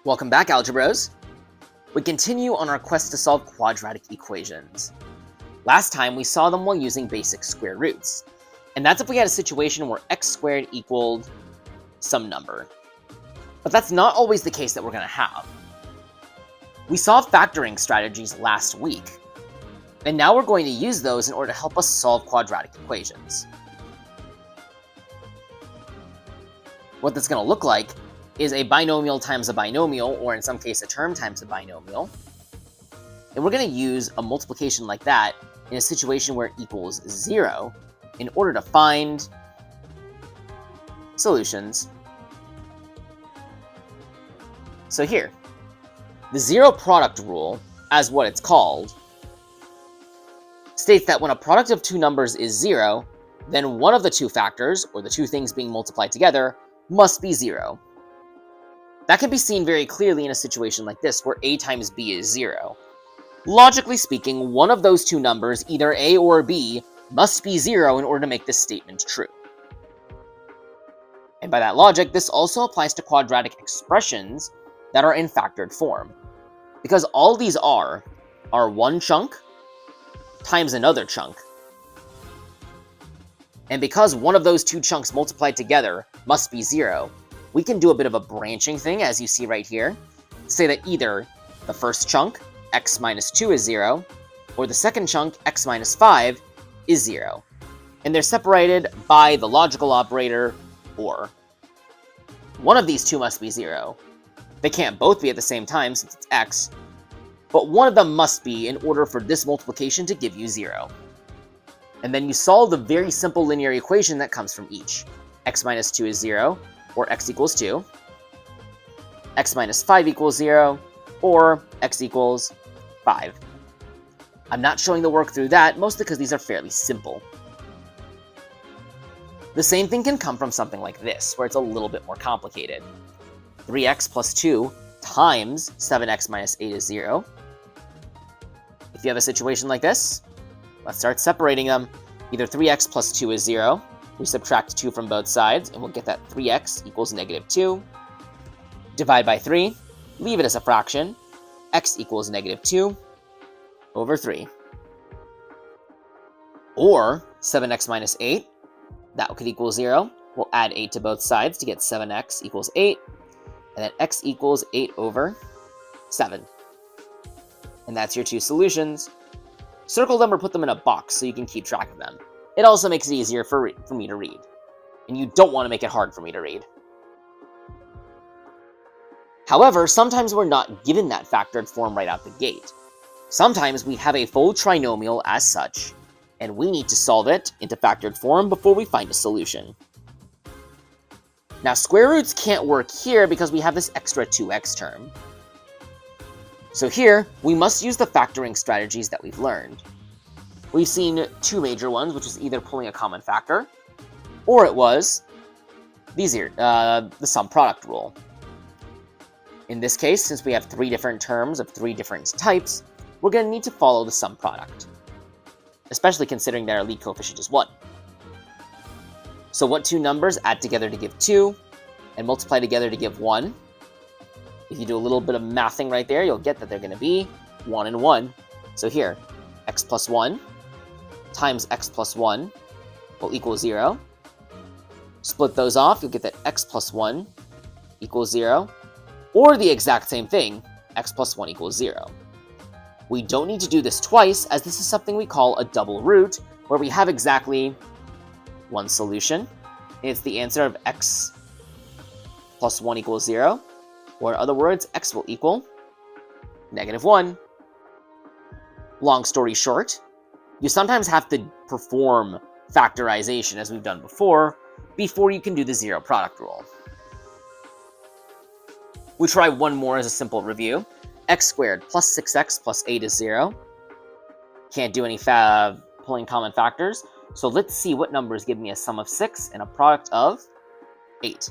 Welcome back, Algebros. We continue on our quest to solve quadratic equations. Last time, we saw them while using basic square roots, and that's if we had a situation where x squared equaled some number. But that's not always the case that we're going to have. We saw factoring strategies last week, and now we're going to use those in order to help us solve quadratic equations. What that's going to look like is a binomial times a binomial, or in some case a term times a binomial. And we're going to use a multiplication like that in a situation where it equals 0 in order to find solutions. So here, the zero product rule, as what it's called, states that when a product of two numbers is 0, then one of the two factors, or the two things being multiplied together, must be 0. That can be seen very clearly in a situation like this, where a times b is 0. Logically speaking, one of those two numbers, either a or b, must be 0 in order to make this statement true. And by that logic, this also applies to quadratic expressions that are in factored form. Because all these are one chunk times another chunk. And because one of those two chunks multiplied together must be 0, we can do a bit of a branching thing, as you see right here. Say that either the first chunk, x minus 2 is 0, or the second chunk, x minus 5, is 0. And they're separated by the logical operator or. One of these two must be 0. They can't both be at the same time since it's x, but one of them must be in order for this multiplication to give you 0. And then you solve the very simple linear equation that comes from each. X minus 2 is 0, or x equals 2. X minus 5 equals 0, or x equals 5. I'm not showing the work through that, mostly because these are fairly simple. The same thing can come from something like this, where it's a little bit more complicated. 3x plus 2 times 7x minus 8 is 0. If you have a situation like this, let's start separating them. Either 3x plus 2 is 0. We subtract 2 from both sides, and we'll get that 3x equals negative 2. Divide by 3. Leave it as a fraction. X equals negative 2 over 3. Or 7x minus 8. That could equal 0. We'll add 8 to both sides to get 7x equals 8. And then x equals 8 over 7. And that's your two solutions. Circle them or put them in a box so you can keep track of them. It also makes it easier for me to read. And you don't want to make it hard for me to read. However, sometimes we're not given that factored form right out the gate. Sometimes we have a full trinomial as such, and we need to solve it into factored form before we find a solution. Now, square roots can't work here because we have this extra 2x term. So here, we must use the factoring strategies that we've learned. We've seen two major ones, which is either pulling a common factor, or it was the sum product rule. In this case, since we have three different terms of three different types, we're going to need to follow the sum product, especially considering that our lead coefficient is 1. So what two numbers add together to give 2 and multiply together to give 1? If you do a little bit of mathing right there, you'll get that they're going to be 1 and 1. So here, x plus 1 times x plus 1 will equal 0. Split those off, you'll get that x plus 1 equals 0. Or the exact same thing, x plus 1 equals 0. We don't need to do this twice, as this is something we call a double root, where we have exactly one solution. It's the answer of x plus 1 equals 0. Or in other words, x will equal negative 1. Long story short, you sometimes have to perform factorization, as we've done before you can do the zero product rule. We try one more as a simple review. X squared plus 6x plus 8 is 0. Can't do any pulling common factors, so let's see what numbers give me a sum of 6 and a product of 8.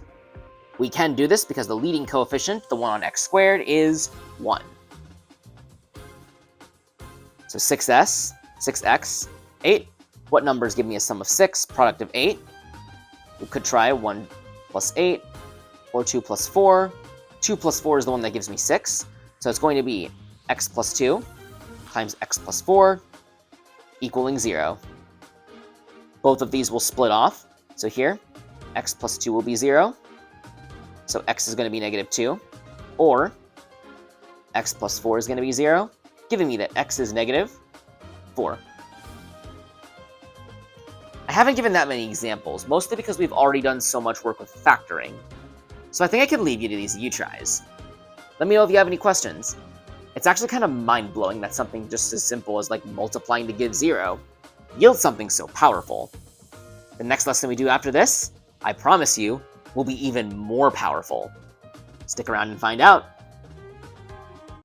We can do this because the leading coefficient, the one on x squared, is 1. So 6x, 8. What numbers give me a sum of 6, product of 8? We could try 1 plus 8, or 2 plus 4, 2 plus 4 is the one that gives me 6. So it's going to be x plus 2 times x plus 4 equaling 0. Both of these will split off. So here, x plus 2 will be 0. So x is going to be negative 2. Or x plus 4 is going to be 0, giving me that x is negative 4. I haven't given that many examples, mostly because we've already done so much work with factoring. So I think I could leave you to these U-tries. Let me know if you have any questions. It's actually kind of mind-blowing that something just as simple as like multiplying to give 0 yields something so powerful. The next lesson we do after this, I promise you, will be even more powerful. Stick around and find out.